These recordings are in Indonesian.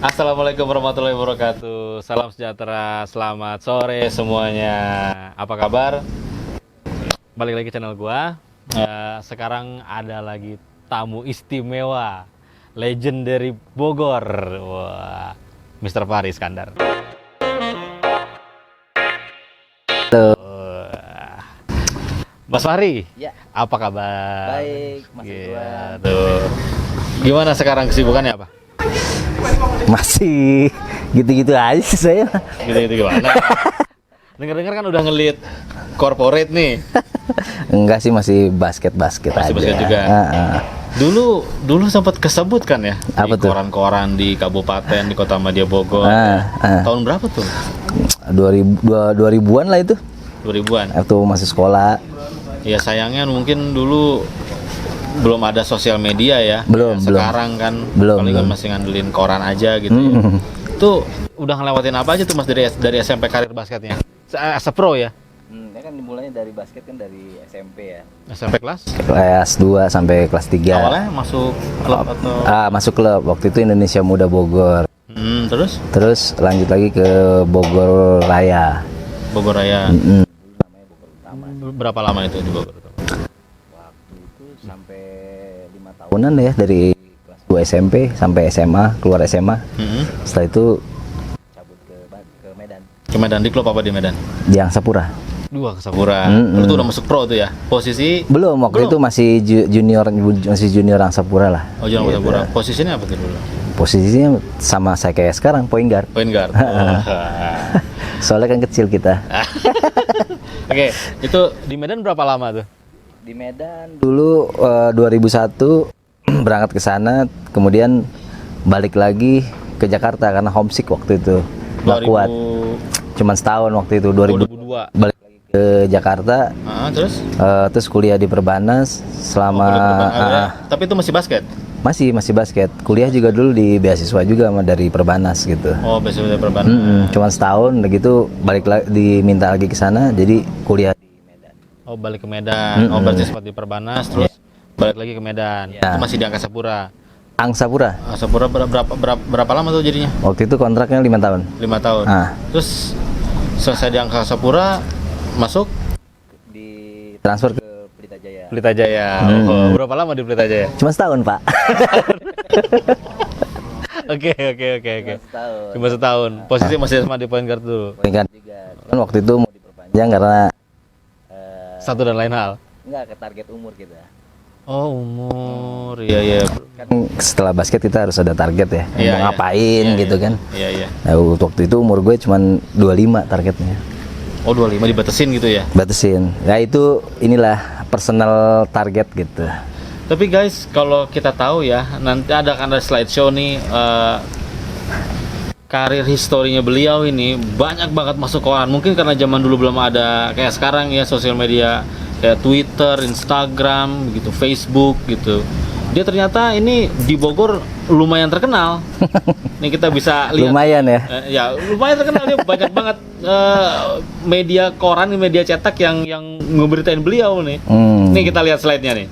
Assalamualaikum warahmatullahi wabarakatuh. Salam sejahtera, selamat sore semuanya. Apa kabar? Balik lagi ke channel gua. Sekarang ada lagi tamu istimewa, legend dari Bogor. Wah, Mr. Fahri Iskandar. Mas Fahri, Ya. apa kabar? Baik, Mas Ridwan. Gitu. Gimana sekarang kesibukannya apa? Masih gitu-gitu aja sih saya. Gitu gimana? Dengar-dengar kan udah ngelit corporate nih. Enggak sih, masih basket-basket Masih aja. basket juga. Dulu sempat kesebut kan ya Apa di tuh? koran-koran di kabupaten di Kota Madya Bogor. Tahun berapa tuh? 2000-an lah itu. 2000-an. Waktu masih sekolah. Ya sayangnya mungkin dulu belum ada sosial media ya. Belum, Ya, sekarang kan Belum, paling belum. masih ngandelin koran aja gitu ya. Tuh udah ngelewatin apa aja tuh Mas dari SMP karir basketnya? Pro ya? Kan dimulainya dari basket kan dari SMP ya. SMP kelas? Kelas 2 sampai kelas 3. Awalnya masuk klub atau Masuk klub. Waktu itu Indonesia Muda Bogor. terus Terus lanjut lagi ke Bogor Raya. Bogor Raya. Mm-mm. Berapa lama itu di Bogor? Waktu itu sampai 5 tahunan ya, dari kelas 2 SMP sampai SMA, keluar SMA. Setelah itu cabut ke Medan. Ke Medan, di klub apa di Medan? Di Angsapura. Dua ke Sapura. Mm-mm. Lu tuh udah masuk pro tuh ya? Posisi Belum, waktu itu masih junior Angsapura lah. Oh, jangan Gitu. Sapura. Posisinya apa tuh dulu? Posisinya sama saya kayak sekarang, point guard. Point guard. Soalnya kan kecil kita. Oke, itu di Medan berapa lama tuh? Di Medan dulu 2001 berangkat ke sana, kemudian balik lagi ke Jakarta karena homesick waktu itu. Nggak kuat. Cuman setahun waktu itu 2002. balik lagi ke Jakarta. Terus kuliah di Perbanas selama Tapi itu masih basket? masih basket. Kuliah juga dulu di beasiswa juga sama dari Perbanas gitu. Oh, beasiswa dari Perbanas. Cuman setahun begitu balik lagi, diminta lagi ke sana, jadi kuliah di Medan. Oh, balik ke Medan. Oh, berarti sempat di Perbanas terus balik lagi ke Medan. Itu masih di Angkasapura. Angsapura. Angkasapura berapa lama tuh jadinya? Waktu itu kontraknya 5 tahun. 5 tahun. Terus selesai di Angkasapura masuk Di transfer ke Pelita Jaya. Pelita Jaya. Oh, berapa lama di Pelita Jaya? Cuma setahun, Pak. Oke. Setahun. Cuma setahun. Posisi masih sama di point guard dulu. Point guard juga. Kan waktu itu mau diperpanjang karena Satu dan lain hal. enggak ke target umur kita. Oh, umur. Iya. Kan setelah basket kita harus ada target ya. Iya, Mau iya. ngapain Iya, gitu iya. kan. Iya. Nah, waktu itu umur gue cuman 25 targetnya. Oh, 25 dibatesin gitu ya. Batasin. Ya itu inilah personal target gitu. Tapi guys, kalau kita tahu ya, nanti ada slideshow nih karir historinya beliau ini banyak banget masuk koran. Mungkin karena zaman dulu belum ada kayak sekarang ya sosial media kayak Twitter, Instagram, gitu, Facebook gitu. Dia ternyata ini di Bogor lumayan terkenal. Nih kita bisa lihat. Lumayan ya. Ya lumayan terkenal, dia banyak banget media koran, media cetak yang ngeberitain beliau nih. Nih kita lihat slide-nya nih.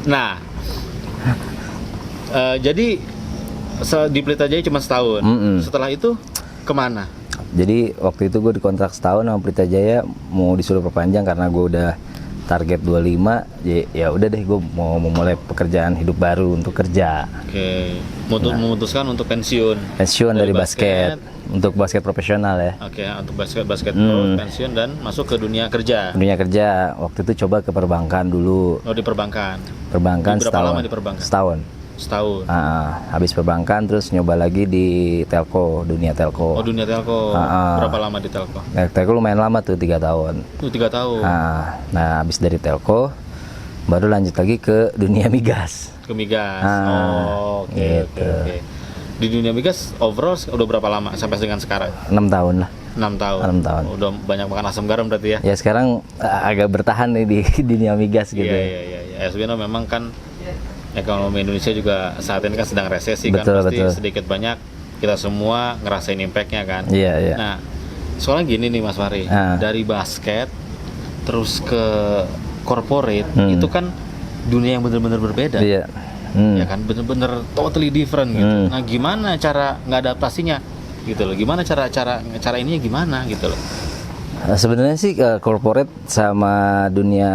Nah, jadi di Pelita Jaya cuma setahun. Setelah itu kemana? Jadi waktu itu gue dikontrak setahun sama Pelita Jaya, mau disuruh perpanjang karena gue udah target 25. Ya udah deh, gue mau memulai pekerjaan hidup baru untuk kerja. Oke, memutuskan untuk pensiun Dari basket untuk basket profesional ya. Oke, untuk basket pro, pensiun dan masuk ke dunia kerja. Dunia kerja waktu itu coba ke perbankan dulu. Oh, di perbankan. Perbankan Berapa setahun. lama di perbankan? Setahun. Setahun. Habis perbankan terus nyoba lagi di telco, dunia telco. Oh, dunia telco. Berapa lama di telco? Telco lumayan lama tuh, 3 tahun. 3 tahun. Nah habis dari telco baru lanjut lagi ke dunia migas. Ke migas. Oke. Gitu. Di dunia migas overall udah berapa lama sampai dengan sekarang? 6 tahun lah. 6 tahun. 6 tahun. Udah banyak makan asam garam berarti ya? Ya sekarang agak bertahan nih di dunia migas gitu. Iya. Sebenarnya memang kan ekonomi Indonesia juga saat ini kan sedang resesi, Betul, kan pasti betul. sedikit banyak kita semua ngerasain impactnya kan. Iya. Nah, soalnya gini nih Mas Fahri, dari basket terus ke corporate itu kan dunia yang benar-benar berbeda. Iya. Ya kan, benar-benar totally different gitu. Nah, gimana cara ngadaptasinya gitu loh? Gimana cara ininya gimana gitu loh? Sebenarnya sih corporate sama dunia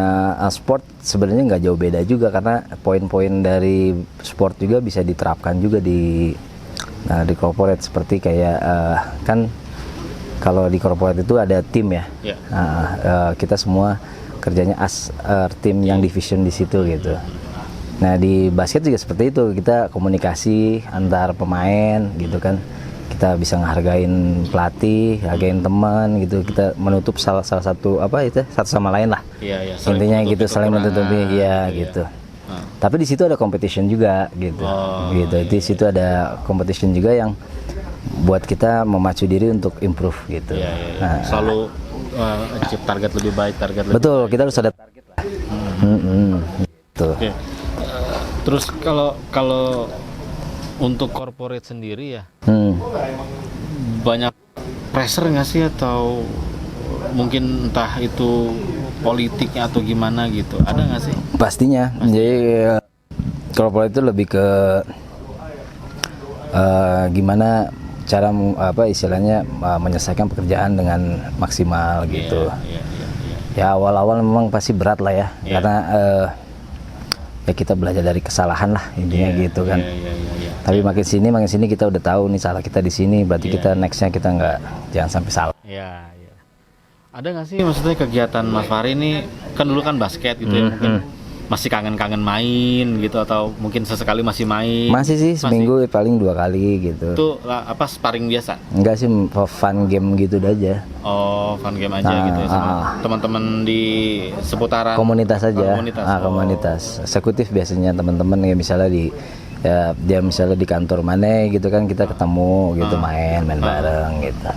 sport sebenarnya nggak jauh beda juga, karena poin-poin dari sport juga bisa diterapkan juga di corporate, seperti kayak kan kalau di corporate itu ada tim ya. Kita semua kerjanya as tim yang division di situ gitu. Nah di basket juga seperti itu, kita komunikasi antar pemain gitu kan. Kita bisa ngehargain pelatih, hargain teman gitu. Kita menutup salah satu satu sama lain lah. Iya. Intinya gitu, saling menutupi gitu. Tapi di situ ada competition juga gitu. Gitu. Di situ ada competition juga yang buat kita memacu diri untuk improve gitu. Iya. Selalu achieve target lebih baik, Betul, kita harus ada target lah. Gitu. Oke. Terus kalau untuk corporate sendiri ya, banyak pressure nggak sih, atau mungkin entah itu politiknya atau gimana gitu, ada nggak sih? Pastinya. Jadi corporate itu lebih ke gimana cara istilahnya menyelesaikan pekerjaan dengan maksimal gitu. Ya awal-awal memang pasti berat lah ya, karena ya kita belajar dari kesalahan lah intinya gitu kan. Tapi makin sini kita udah tahu nih salah kita di sini, berarti kita nextnya kita jangan sampai salah. Iya. Ada nggak sih maksudnya kegiatan Mas Fahri ini, kan dulu kan basket gitu ya, mungkin masih kangen-kangen main gitu, atau mungkin sesekali masih main? Masih sih, seminggu paling 2 kali gitu. Itu sparring biasa? Enggak sih, fun game gitu aja. Oh, fun game aja gitu ya, sama teman-teman di seputaran komunitas aja. Komunitas eksekutif biasanya teman-teman ya, misalnya dia misalnya di kantor mana gitu kan, kita ketemu gitu, main bareng gitu.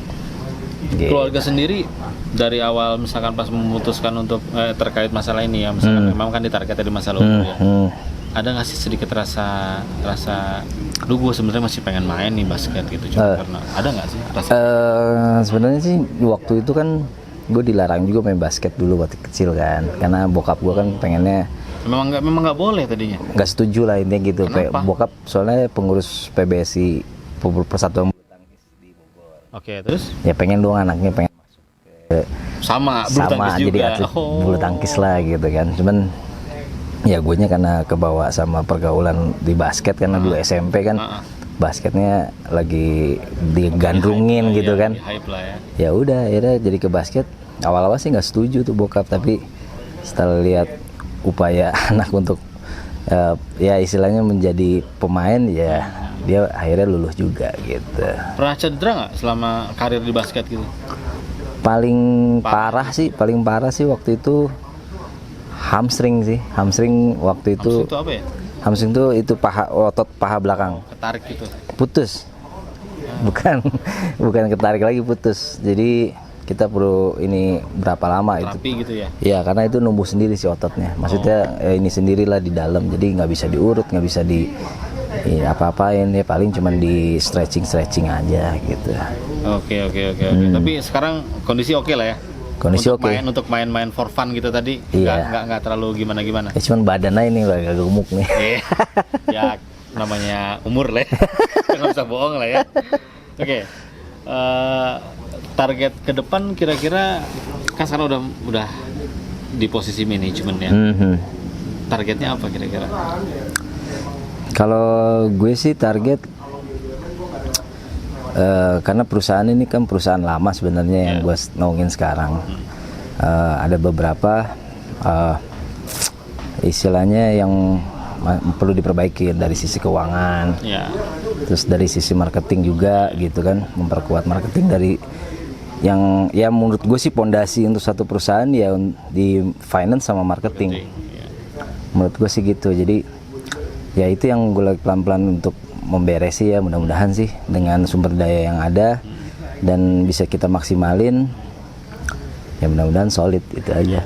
Keluarga sendiri dari awal misalkan pas memutuskan untuk terkait masalah ini ya, misalkan memang kan ditargetnya di masa lalu ya, ada nggak sih sedikit rasa duh gue sebenarnya masih pengen main nih basket gitu, karena ada nggak sih rasa? Sebenarnya sih waktu itu kan gue dilarang juga main basket dulu waktu kecil kan, karena bokap gue kan pengennya memang nggak boleh tadinya, nggak setuju lah intinya gitu. Kenapa? Bokap soalnya pengurus PBSI, Persatuan Bulu Tangkis di Bogor. Oke, terus Ya pengen dong anaknya pengen masuk sama bulu tangkis juga, jadi atlet bulu tangkis lah gitu kan. Cuman ya gue nya karena kebawa sama pergaulan di basket, karena dulu SMP kan basketnya lagi digandrungin gitu kan. Hype lah ya. Ya udah akhirnya jadi ke basket. Awal-awal sih nggak setuju tuh bokap, tapi setelah lihat upaya anak untuk ya istilahnya menjadi pemain, ya dia akhirnya luluh juga gitu. Pernah cedera nggak selama karir di basket gitu? Paling parah sih waktu itu hamstring waktu itu. Hamstring itu apa ya? Hamstring itu otot paha belakang. Ketarik gitu. Putus. Bukan ketarik lagi, putus. Jadi kita perlu ini berapa lama terapi itu? Gitu ya? Iya, karena itu numbuh sendiri si ototnya. Maksudnya ini sendirilah di dalam. Jadi nggak bisa diurut, nggak bisa apa-apain ya, paling cuman di stretching aja gitu. Oke. Tapi sekarang kondisi oke lah ya. Kondisi untuk oke. Untuk main for fun gitu tadi. Iya. Nggak terlalu gimana. Ya cuman badannya ini agak gemuk nih. Ya namanya umur lah. Nggak bisa bohong lah ya. Oke. Target ke depan kira-kira kan sekarang udah di posisi manajemen ya. Targetnya apa kira-kira? Kalau gue sih target, karena perusahaan ini kan perusahaan lama sebenarnya yang gue naungin sekarang. Ada beberapa istilahnya yang perlu diperbaiki dari sisi keuangan. Ya. Terus dari sisi marketing juga gitu kan, memperkuat marketing dari yang ya menurut gue sih pondasi untuk satu perusahaan ya di finance sama marketing. Ya. Menurut gue sih gitu. Jadi ya itu yang gue lagi pelan-pelan untuk memberesi ya, mudah-mudahan sih dengan sumber daya yang ada dan bisa kita maksimalin. Ya mudah-mudahan solid itu aja.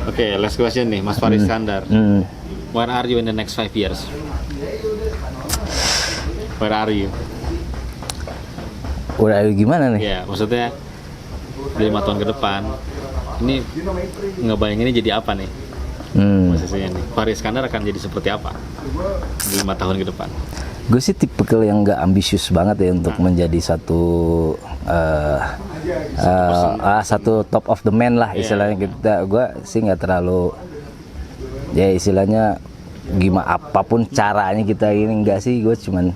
Oke, last question nih, Mas Faris Iskandar. Where are you in the next 5 years? Where are you? Udah gimana nih? Ya, maksudnya 5 tahun ke depan. Ini ngebayanginnya jadi apa nih? Posisinya nih. Faris Iskandar akan jadi seperti apa di 5 tahun ke depan? Gue sih tipikal yang nggak ambisius banget ya untuk menjadi satu satu top of the man lah istilahnya. Gue sih nggak terlalu ya istilahnya gimana apapun caranya kita ini, enggak sih. Gue cuman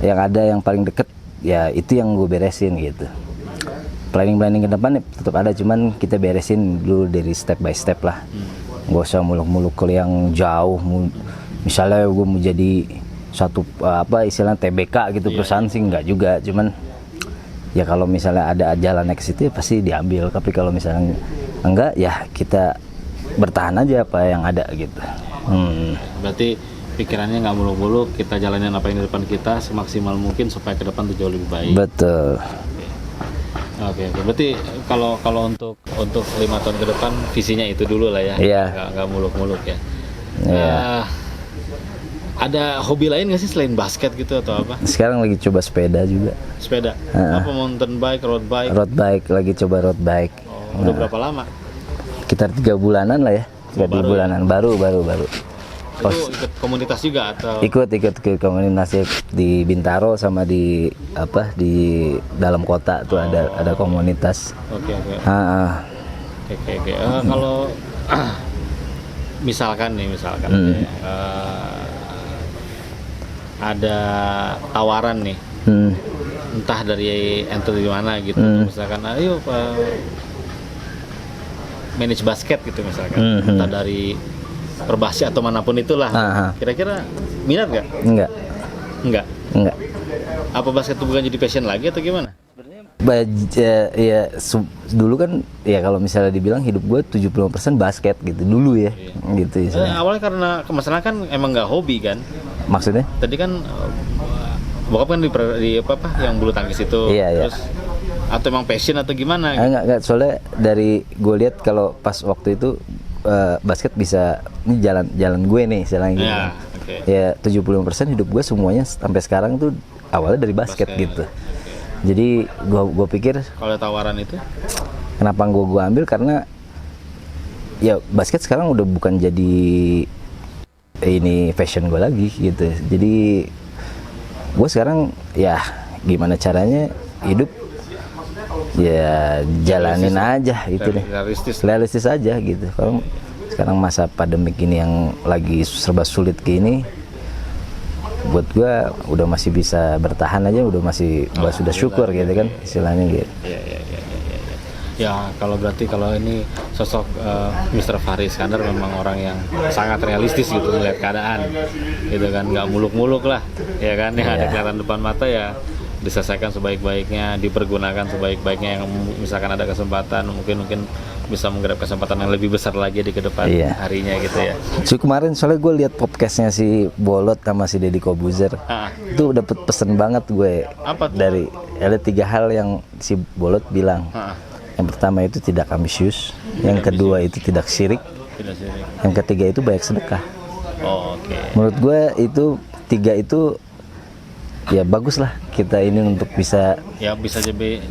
yang ada yang paling deket ya itu yang gue beresin gitu. Planning ke depan tetap ada, cuman kita beresin dulu dari step by step lah. Gak usah muluk-muluk ke yang jauh. Misalnya gue mau jadi satu istilahnya TBK gitu perusahaan sih enggak juga, cuman ya kalau misalnya ada jalan ke situ ya pasti diambil. Tapi kalau misalnya enggak ya kita bertahan aja apa yang ada gitu. Berarti pikirannya nggak muluk-muluk, kita jalanin apa yang di depan kita semaksimal mungkin supaya ke depan tuh jauh lebih baik. Betul. Oke. Berarti kalau untuk 5 tahun ke depan visinya itu dulu lah ya. Iya. Nggak muluk-muluk ya. Iya. Ada hobi lain nggak sih selain basket gitu atau apa? Sekarang lagi coba sepeda juga. Sepeda? Apa mountain bike, road bike? Road bike, lagi coba road bike. Udah berapa lama? Sekitar 3 bulanan lah ya. 3 bulanan baru. Itu ikut komunitas juga atau? Ikut ke komunitas di Bintaro sama di dalam kota tuh ada komunitas. Oke. Oke. Kalau misalkan ada tawaran nih, entah dari ente di mana gitu, misalkan ayo manage basket gitu misalkan, entah dari Perbasi atau manapun itulah. Kira-kira minat nggak? Enggak. Apa basket itu bukan jadi passion lagi atau gimana? Dulu kan ya kalau misalnya dibilang hidup gue 70% basket gitu dulu ya. Gitu awalnya karena masalah kan emang nggak hobi kan? Maksudnya? Tadi kan bokap kan di yang bulu tangkis itu. Iya. Terus atau emang passion atau gimana? Enggak, soalnya dari gue lihat kalau pas waktu itu basket bisa ini jalan gue nih istilahnya gitu. Ya 75% hidup gue semuanya sampai sekarang tuh awalnya dari basket. Gitu. Jadi gue pikir kalau tawaran itu kenapa gue ambil, karena ya basket sekarang udah bukan jadi ini fashion gue lagi gitu. Jadi gue sekarang ya gimana caranya hidup ya jalanin aja gitu deh, realistis aja gitu. Kalau sekarang masa pandemik ini yang lagi serba sulit gini, buat gua udah masih bisa bertahan aja, gua sudah syukur gitu kan istilahnya gitu. Ya kalau ini sosok Mr. Faris Iskandar memang orang yang sangat realistis gitu melihat keadaan gitu kan, nggak muluk-muluk lah ya kan, yang ada kelihatan depan mata ya diselesaikan sebaik-baiknya, dipergunakan sebaik-baiknya. Yang misalkan ada kesempatan mungkin bisa menggarap kesempatan yang lebih besar lagi di kedepan harinya gitu ya. So kemarin soalnya gue lihat podcastnya si Bolot sama si Deddy Kobuzer, itu dapet pesen banget gue. Apa tuh? Dari ada 3 hal yang si Bolot bilang. Yang pertama itu tidak ambisius, yang kedua itu tidak syirik, yang ketiga itu banyak sedekah. Menurut gue itu 3 itu ya bagus lah kita ini untuk bisa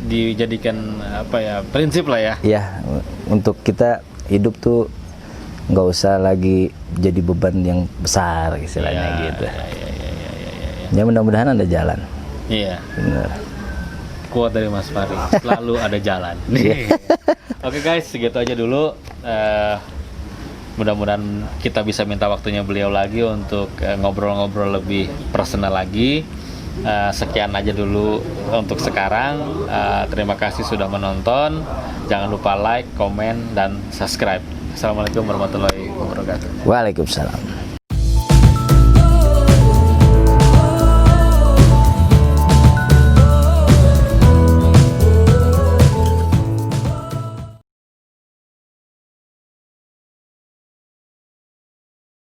dijadikan prinsip lah ya. Ya untuk kita hidup tuh nggak usah lagi jadi beban yang besar istilahnya gitu. Ya mudah-mudahan ada jalan. Iya. Benar. Kuat dari Mas Faris, selalu ada jalan. Oke guys, segitu aja dulu. Mudah-mudahan kita bisa minta waktunya beliau lagi untuk ngobrol-ngobrol lebih personal lagi. Sekian aja dulu untuk sekarang. Terima kasih sudah menonton. Jangan lupa like, komen, dan subscribe. Assalamualaikum warahmatullahi wabarakatuh. Waalaikumsalam.